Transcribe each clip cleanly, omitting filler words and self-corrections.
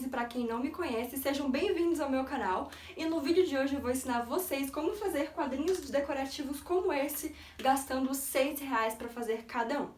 e para quem não me conhece, sejam bem-vindos ao meu canal. E no vídeo de hoje eu vou ensinar vocês como fazer quadrinhos decorativos como esse, gastando R$6 para fazer cada um.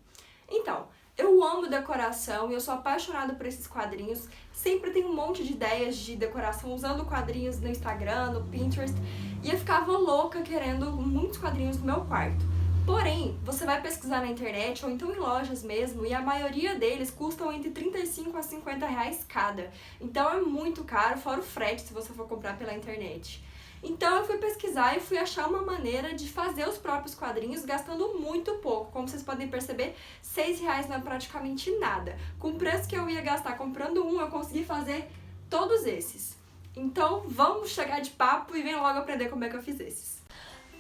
Então, eu amo decoração e eu sou apaixonada por esses quadrinhos. Sempre tenho um monte de ideias de decoração usando quadrinhos no Instagram, no Pinterest. E eu ficava louca querendo muitos quadrinhos no meu quarto. Porém, você vai pesquisar na internet ou então em lojas mesmo e a maioria deles custam entre R$35 a R$50 cada. Então é muito caro, fora o frete se você for comprar pela internet. Então eu fui pesquisar e fui achar uma maneira de fazer os próprios quadrinhos gastando muito pouco. Como vocês podem perceber, R$6 não é praticamente nada. Com o preço que eu ia gastar comprando um, eu consegui fazer todos esses. Então vamos chegar de papo e vem logo aprender como é que eu fiz esses.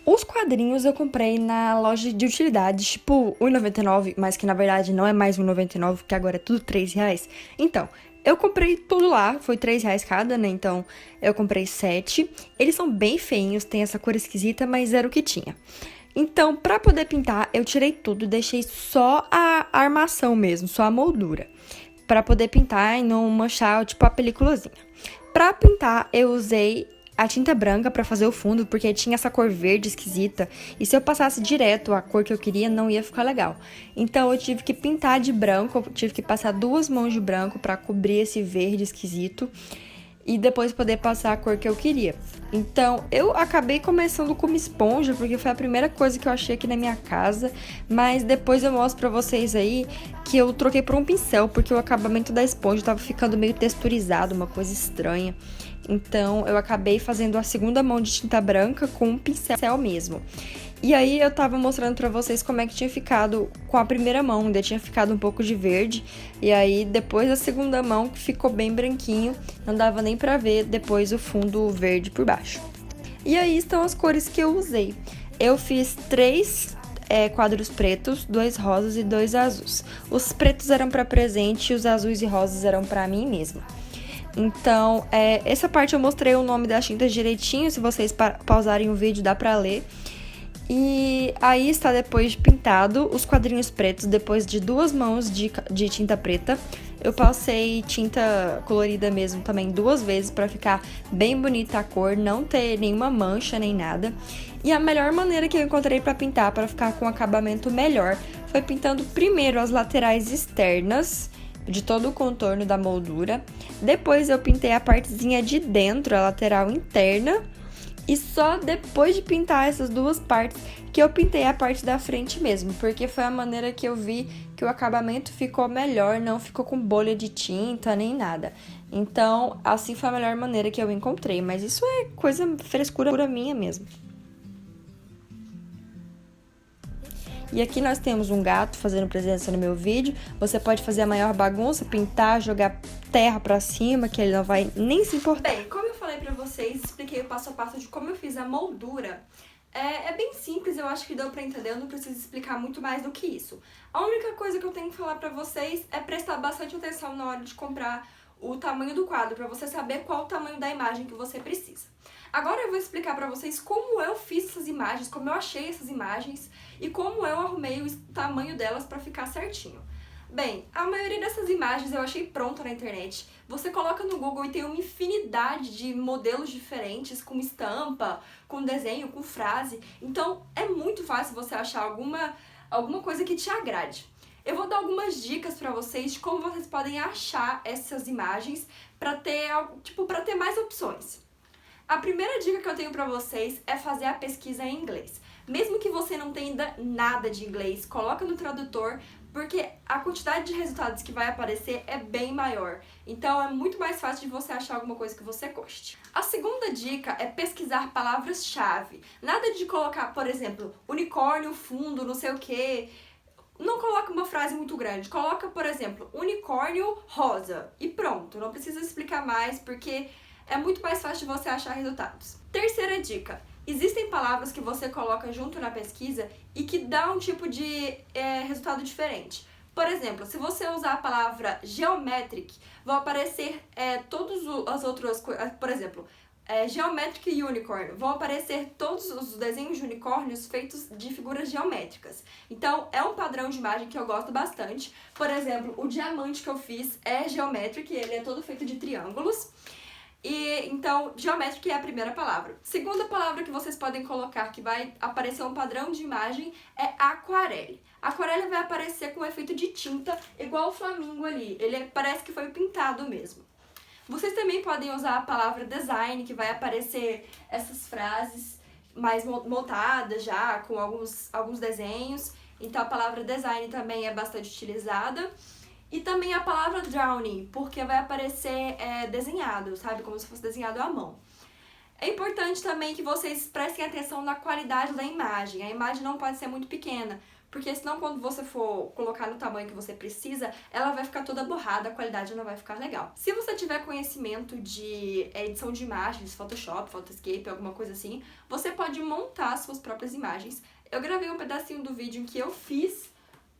Os quadrinhos eu comprei na loja de utilidades, tipo R$1,99, mas que na verdade não é mais R$1,99, porque agora é tudo R$3. Então, eu comprei tudo lá, foi R$3 cada, né? Então, eu comprei 7. Eles são bem feinhos, tem essa cor esquisita, mas era o que tinha. Então, pra poder pintar, eu tirei tudo, deixei só a armação mesmo, só a moldura. Pra poder pintar e não manchar, tipo, a peliculazinha. Pra pintar, eu usei a tinta branca pra fazer o fundo, porque tinha essa cor verde esquisita, e se eu passasse direto a cor que eu queria, não ia ficar legal. Então eu tive que pintar de branco, eu tive que passar 2 mãos de branco pra cobrir esse verde esquisito, e depois poder passar a cor que eu queria. Então, eu acabei começando com uma esponja, porque foi a primeira coisa que eu achei aqui na minha casa, mas depois eu mostro pra vocês aí que eu troquei por um pincel, porque o acabamento da esponja tava ficando meio texturizado, uma coisa estranha. Então, eu acabei fazendo a segunda mão de tinta branca com um pincel mesmo. E aí, eu tava mostrando pra vocês como é que tinha ficado com a primeira mão, ainda tinha ficado um pouco de verde. E aí, depois da segunda mão, que ficou bem branquinho, não dava nem pra ver depois o fundo verde por baixo. E aí estão as cores que eu usei. Eu fiz 3 quadros pretos, 2 rosas e 2 azuis. Os pretos eram pra presente e os azuis e rosas eram pra mim mesma. Então, essa parte eu mostrei o nome das tintas direitinho, se vocês pausarem o vídeo dá pra ler. E aí está depois de pintado os quadrinhos pretos, depois de 2 mãos de tinta preta. Eu passei tinta colorida mesmo também 2 vezes para ficar bem bonita a cor, não ter nenhuma mancha nem nada. E a melhor maneira que eu encontrei para pintar, para ficar com um acabamento melhor, foi pintando primeiro as laterais externas de todo o contorno da moldura. Depois eu pintei a partezinha de dentro, a lateral interna. E só depois de pintar essas 2 partes que eu pintei a parte da frente mesmo, porque foi a maneira que eu vi que o acabamento ficou melhor, não ficou com bolha de tinta nem nada. Então, assim foi a melhor maneira que eu encontrei, mas isso é coisa, frescura minha mesmo. E aqui nós temos um gato fazendo presença no meu vídeo. Você pode fazer a maior bagunça, pintar, jogar terra pra cima, que ele não vai nem se importar. Bem, como eu falei pra vocês, expliquei o passo a passo de como eu fiz a moldura. É bem simples, eu acho que deu pra entender, eu não preciso explicar muito mais do que isso. A única coisa que eu tenho que falar pra vocês é prestar bastante atenção na hora de comprar o tamanho do quadro, pra você saber qual o tamanho da imagem que você precisa. Agora eu vou explicar pra vocês como eu fiz essas imagens, como eu achei essas imagens e como eu arrumei o tamanho delas pra ficar certinho. Bem, a maioria dessas imagens eu achei pronta na internet. Você coloca no Google e tem uma infinidade de modelos diferentes, com estampa, com desenho, com frase. Então é muito fácil você achar alguma coisa que te agrade. Eu vou dar algumas dicas pra vocês de como vocês podem achar essas imagens pra ter mais opções. A primeira dica que eu tenho pra vocês é fazer a pesquisa em inglês. Mesmo que você não entenda nada de inglês, coloca no tradutor, porque a quantidade de resultados que vai aparecer é bem maior. Então é muito mais fácil de você achar alguma coisa que você goste. A segunda dica é pesquisar palavras-chave. Nada de colocar, por exemplo, unicórnio, fundo, não sei o quê. Não coloca uma frase muito grande. Coloca, por exemplo, unicórnio rosa. E pronto, não precisa explicar mais, porque é muito mais fácil de você achar resultados. Terceira dica. Existem palavras que você coloca junto na pesquisa e que dá um tipo de resultado diferente. Por exemplo, se você usar a palavra geometric, vão aparecer todas as outras coisas. Por exemplo, Geometric Unicorn, vão aparecer todos os desenhos de unicórnios feitos de figuras geométricas. Então, é um padrão de imagem que eu gosto bastante. Por exemplo, o diamante que eu fiz é geometric, ele é todo feito de triângulos. Então, geometric é a primeira palavra. Segunda palavra que vocês podem colocar, que vai aparecer um padrão de imagem, é aquarelle. Aquarelle vai aparecer com efeito de tinta, igual o flamingo ali. Ele parece que foi pintado mesmo. Vocês também podem usar a palavra design, que vai aparecer essas frases mais montadas já, com alguns desenhos. Então a palavra design também é bastante utilizada. E também a palavra drawing, porque vai aparecer desenhado, sabe? Como se fosse desenhado à mão. É importante também que vocês prestem atenção na qualidade da imagem. A imagem não pode ser muito pequena, porque senão quando você for colocar no tamanho que você precisa, ela vai ficar toda borrada, a qualidade não vai ficar legal. Se você tiver conhecimento de edição de imagens, Photoshop, Photoscape, alguma coisa assim, você pode montar suas próprias imagens. Eu gravei um pedacinho do vídeo em que eu fiz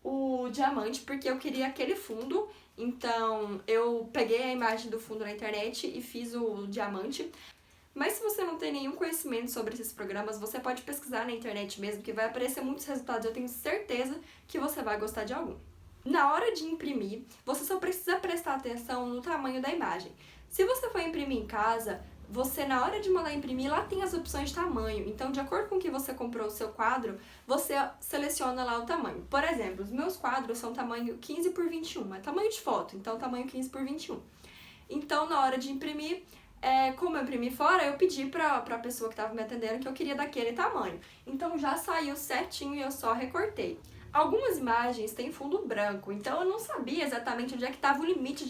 o diamante, porque eu queria aquele fundo, então eu peguei a imagem do fundo na internet e fiz o diamante. Mas se você não tem nenhum conhecimento sobre esses programas, você pode pesquisar na internet mesmo, que vai aparecer muitos resultados, eu tenho certeza que você vai gostar de algum. Na hora de imprimir, você só precisa prestar atenção no tamanho da imagem. Se você for imprimir em casa, você na hora de mandar imprimir, lá tem as opções de tamanho. Então, de acordo com o que você comprou o seu quadro, você seleciona lá o tamanho. Por exemplo, os meus quadros são tamanho 15 por 21, é tamanho de foto, então tamanho 15 por 21. Então, na hora de imprimir, como eu imprimi fora, eu pedi pra pessoa que estava me atendendo que eu queria daquele tamanho. Então já saiu certinho e eu só recortei. Algumas imagens têm fundo branco, então eu não sabia exatamente onde é que estava o limite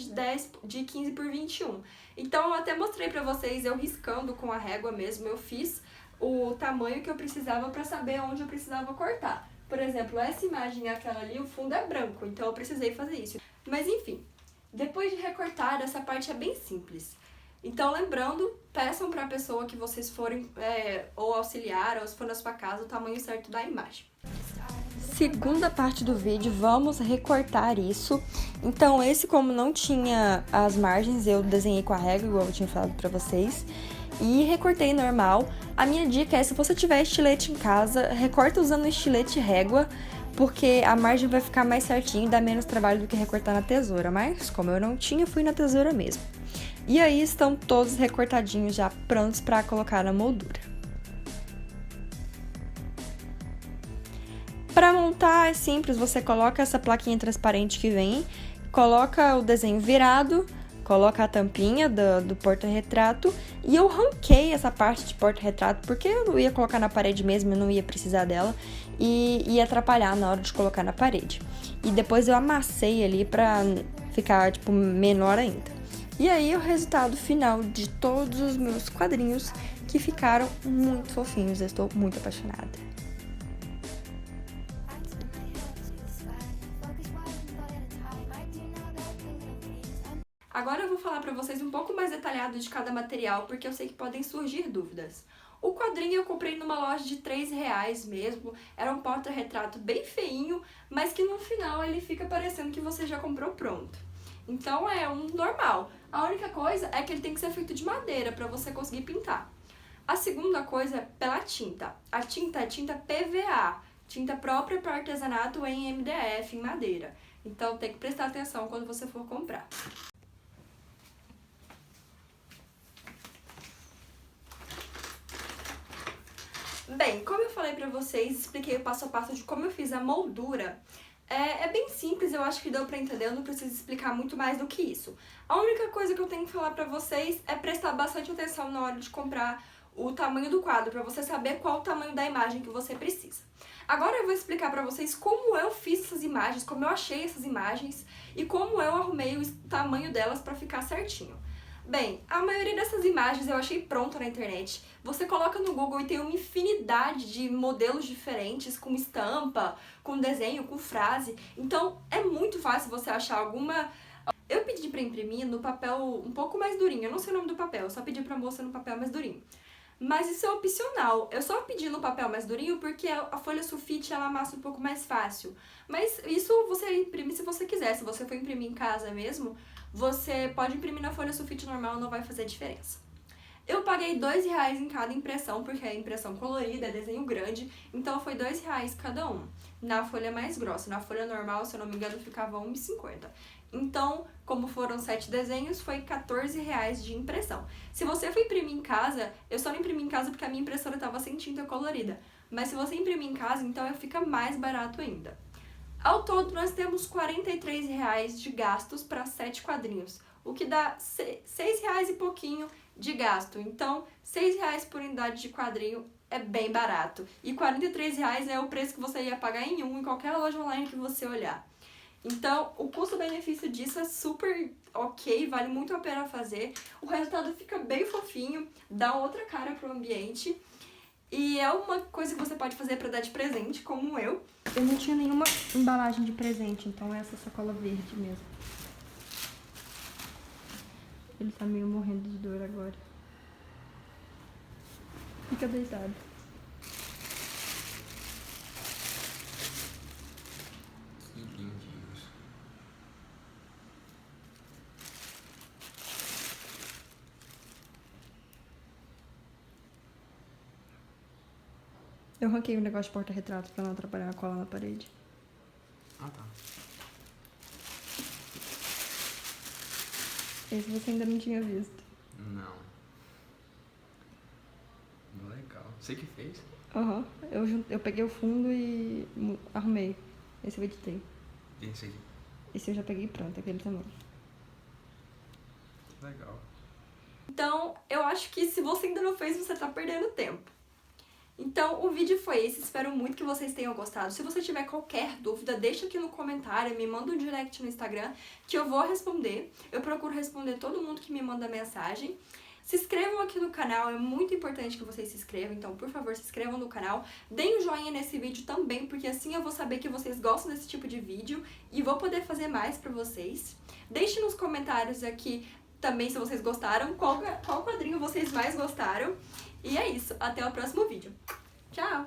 de 15 por 21. Então eu até mostrei pra vocês, eu riscando com a régua mesmo, eu fiz o tamanho que eu precisava pra saber onde eu precisava cortar. Por exemplo, essa imagem e aquela ali, o fundo é branco, então eu precisei fazer isso. Mas enfim, depois de recortar, essa parte é bem simples. Então, lembrando, peçam para a pessoa que vocês forem ou auxiliar, ou se for na sua casa, o tamanho certo da imagem. Segunda parte do vídeo, vamos recortar isso. Então, esse como não tinha as margens, eu desenhei com a régua, igual eu tinha falado para vocês. E recortei normal. A minha dica é, se você tiver estilete em casa, recorta usando estilete régua, porque a margem vai ficar mais certinho e dá menos trabalho do que recortar na tesoura. Mas, como eu não tinha, fui na tesoura mesmo. E aí estão todos recortadinhos já prontos para colocar na moldura. Para montar é simples, você coloca essa plaquinha transparente que vem, coloca o desenho virado, coloca a tampinha do porta-retrato e eu ranquei essa parte de porta-retrato porque eu não ia colocar na parede mesmo, eu não ia precisar dela e ia atrapalhar na hora de colocar na parede. E depois eu amassei ali para ficar tipo menor ainda. E aí o resultado final de todos os meus quadrinhos que ficaram muito fofinhos, eu estou muito apaixonada. Agora eu vou falar para vocês um pouco mais detalhado de cada material, porque eu sei que podem surgir dúvidas. O quadrinho eu comprei numa loja de R$3 mesmo, era um porta-retrato bem feinho, mas que no final ele fica parecendo que você já comprou pronto. Então é um normal. A única coisa é que ele tem que ser feito de madeira para você conseguir pintar. A segunda coisa é pela tinta. A tinta é tinta PVA, tinta própria para artesanato em MDF, em madeira. Então tem que prestar atenção quando você for comprar. Bem, como eu falei pra vocês, expliquei o passo a passo de como eu fiz a moldura. É bem simples, eu acho que deu pra entender, eu não preciso explicar muito mais do que isso. A única coisa que eu tenho que falar pra vocês é prestar bastante atenção na hora de comprar o tamanho do quadro, pra você saber qual o tamanho da imagem que você precisa. Agora eu vou explicar pra vocês como eu fiz essas imagens, como eu achei essas imagens e como eu arrumei o tamanho delas pra ficar certinho. Bem, a maioria dessas imagens eu achei pronta na internet. Você coloca no Google e tem uma infinidade de modelos diferentes, com estampa, com desenho, com frase. Então é muito fácil você achar alguma... Eu pedi pra imprimir no papel um pouco mais durinho, eu não sei o nome do papel, eu só pedi pra moça no papel mais durinho. Mas isso é opcional, eu só pedi no papel mais durinho porque a folha sulfite ela amassa um pouco mais fácil. Mas isso você imprime se você quiser, se você for imprimir em casa mesmo, você pode imprimir na folha sulfite normal, não vai fazer diferença. Eu paguei R$2 em cada impressão, porque é impressão colorida, é desenho grande, então foi R$2 cada um. Na folha mais grossa, na folha normal, se eu não me engano, ficava R$1,50. Então, como foram 7 desenhos, foi R$14 de impressão. Se você for imprimir em casa, eu só não imprimi em casa porque a minha impressora estava sem tinta colorida. Mas se você imprimir em casa, então fica mais barato ainda. Ao todo, nós temos R$43 de gastos para 7 quadrinhos, o que dá R$6 e pouquinho de gasto. Então, R$6 por unidade de quadrinho é bem barato. E R$43 é o preço que você ia pagar em qualquer loja online que você olhar. Então, o custo-benefício disso é super ok, vale muito a pena fazer. O resultado fica bem fofinho, dá outra cara pro ambiente. E é uma coisa que você pode fazer pra dar de presente, como eu. Eu não tinha nenhuma embalagem de presente, então é essa sacola verde mesmo. Ele tá meio morrendo de dor agora. Fica deitado. Que lindinhos. Eu ranquei um negócio de porta-retrato pra não atrapalhar a cola na parede. Ah, tá. Esse você ainda não tinha visto. Não. Legal. Você que fez? Aham. Eu peguei o fundo e arrumei. Esse eu editei. E esse aqui? Esse eu já peguei pronto, aquele também. Legal. Então, eu acho que se você ainda não fez, você tá perdendo tempo. Então, o vídeo foi esse, espero muito que vocês tenham gostado. Se você tiver qualquer dúvida, deixa aqui no comentário, me manda um direct no Instagram, que eu vou responder. Eu procuro responder todo mundo que me manda mensagem. Se inscrevam aqui no canal, é muito importante que vocês se inscrevam, então, por favor, se inscrevam no canal. Deem um joinha nesse vídeo também, porque assim eu vou saber que vocês gostam desse tipo de vídeo e vou poder fazer mais pra vocês. Deixe nos comentários aqui também se vocês gostaram, qual quadrinho vocês mais gostaram. E é isso, até o próximo vídeo. Tchau!